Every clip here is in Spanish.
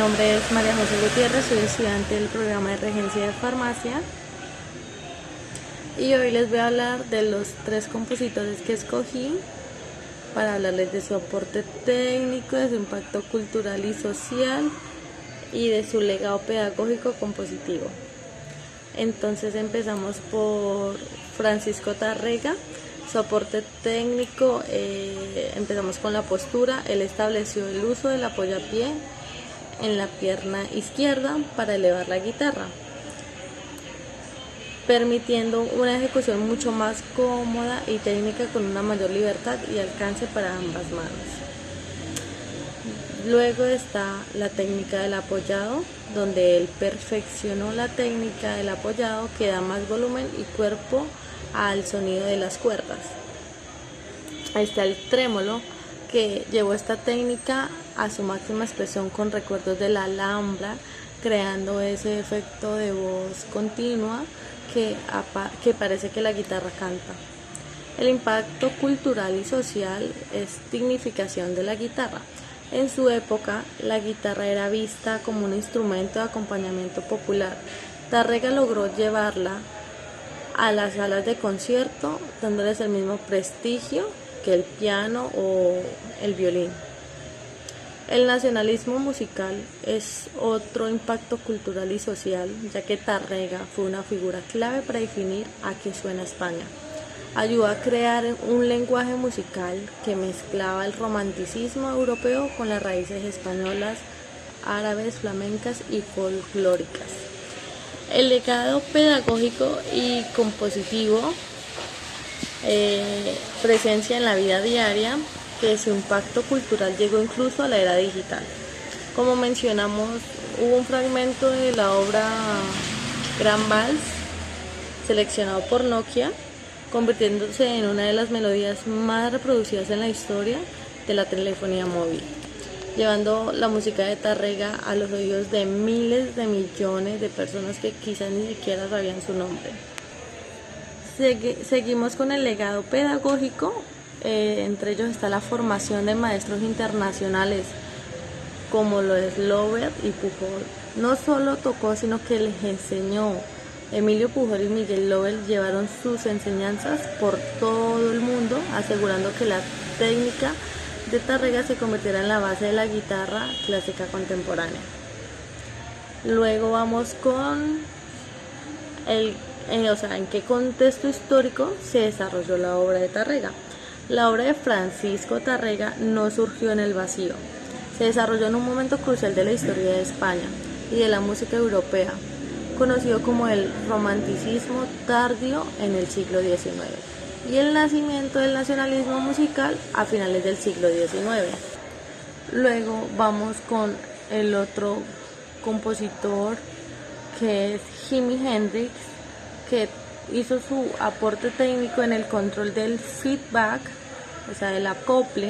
nombre es María José Gutiérrez, soy estudiante del programa de Regencia de Farmacia y hoy les voy a hablar de los 3 compositores que escogí para hablarles de su aporte técnico, de su impacto cultural y social y de su legado pedagógico compositivo. Entonces empezamos por Francisco Tárrega. Su aporte técnico, empezamos con la postura. Él estableció el uso del apoyapié en la pierna izquierda para elevar la guitarra, permitiendo una ejecución mucho más cómoda y técnica con una mayor libertad y alcance para ambas manos. Luego está la técnica del apoyado, donde él perfeccionó la técnica del apoyado que da más volumen y cuerpo al sonido de las cuerdas. Ahí está el trémolo, que llevó esta técnica a su máxima expresión con recuerdos de la Alhambra, creando ese efecto de voz continua que parece que la guitarra canta. El impacto cultural y social es dignificación de la guitarra. En su época, la guitarra era vista como un instrumento de acompañamiento popular. Tárrega logró llevarla a las salas de concierto, dándoles el mismo prestigio que el piano o el violín. El nacionalismo musical es otro impacto cultural y social, ya que Tárrega fue una figura clave para definir a qué suena España. Ayudó a crear un lenguaje musical que mezclaba el romanticismo europeo con las raíces españolas, árabes, flamencas y folclóricas. El legado pedagógico y compositivo, presencia en la vida diaria, que su impacto cultural llegó incluso a la era digital. Como mencionamos, hubo un fragmento de la obra Gran Vals, seleccionado por Nokia, convirtiéndose en una de las melodías más reproducidas en la historia de la telefonía móvil, llevando la música de Tárrega a los oídos de miles de millones de personas que quizás ni siquiera sabían su nombre. Seguimos con el legado pedagógico, entre ellos está la formación de maestros internacionales como lo es Lovell y Pujol. No solo tocó, sino que les enseñó. Emilio Pujol y Miguel Lovell llevaron sus enseñanzas por todo el mundo, asegurando que la técnica de Tárrega se convirtiera en la base de la guitarra clásica contemporánea. Luego vamos con en qué contexto histórico se desarrolló la obra de Tárrega. La obra de Francisco Tárrega no surgió en el vacío, se desarrolló en un momento crucial de la historia de España y de la música europea, conocido como el romanticismo tardío en el siglo XIX y el nacimiento del nacionalismo musical a finales del siglo XIX. Luego vamos con el otro compositor, que es Jimi Hendrix, que hizo su aporte técnico en el control del feedback, o sea, del acople.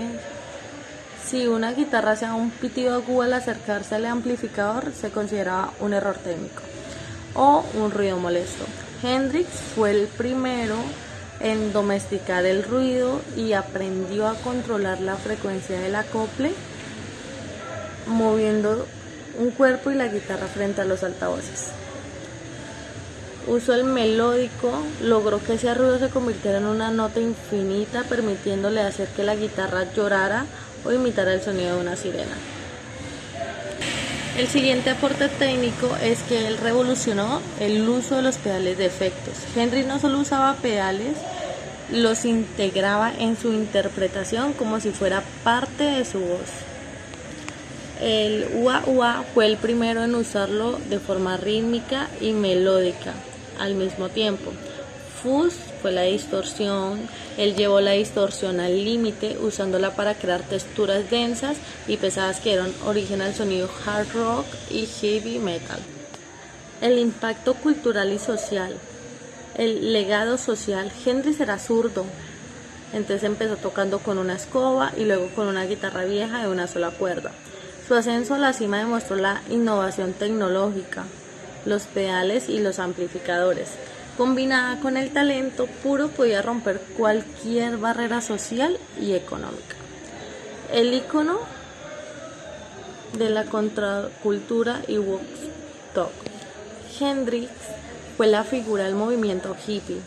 Si una guitarra hacía un pitido agudo al acercarse al amplificador, se consideraba un error técnico o un ruido molesto. Hendrix fue el primero en domesticar el ruido y aprendió a controlar la frecuencia del acople, moviendo un cuerpo y la guitarra frente a los altavoces. Usó el melódico, logró que ese ruido se convirtiera en una nota infinita, permitiéndole hacer que la guitarra llorara o imitara el sonido de una sirena. El siguiente aporte técnico es que él revolucionó el uso de los pedales de efectos. Hendrix no solo usaba pedales, los integraba en su interpretación como si fuera parte de su voz. El wah-wah fue el primero en usarlo de forma rítmica y melódica al mismo tiempo. Fuzz fue la distorsión. Él llevó la distorsión al límite, usándola para crear texturas densas y pesadas que dieron origen al sonido hard rock y heavy metal. El impacto cultural y social. El legado social. Hendrix era zurdo, entonces empezó tocando con una escoba y luego con una guitarra vieja de una sola cuerda. Su ascenso a la cima demostró la innovación tecnológica, los pedales y los amplificadores. Combinada con el talento puro, podía romper cualquier barrera social y económica. El ícono de la contracultura y Woodstock. Hendrix fue la figura del movimiento hippie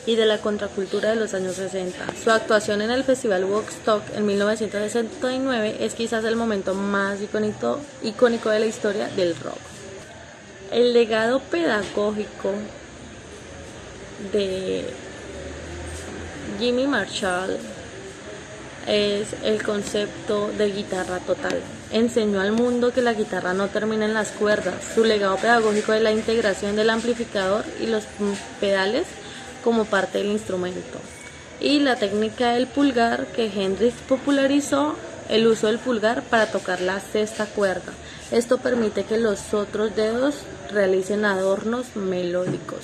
y de la contracultura de los años 60. Su actuación en el Festival Woodstock en 1969 es quizás el momento más icónico de la historia del rock. El legado pedagógico de Jimmy Marshall es el concepto de guitarra total. Enseñó al mundo que la guitarra no termina en las cuerdas. Su legado pedagógico es la integración del amplificador y los pedales como parte del instrumento. Y la técnica del pulgar, que Hendrix popularizó el uso del pulgar para tocar la sexta cuerda. Esto permite que los otros dedos realicen adornos melódicos.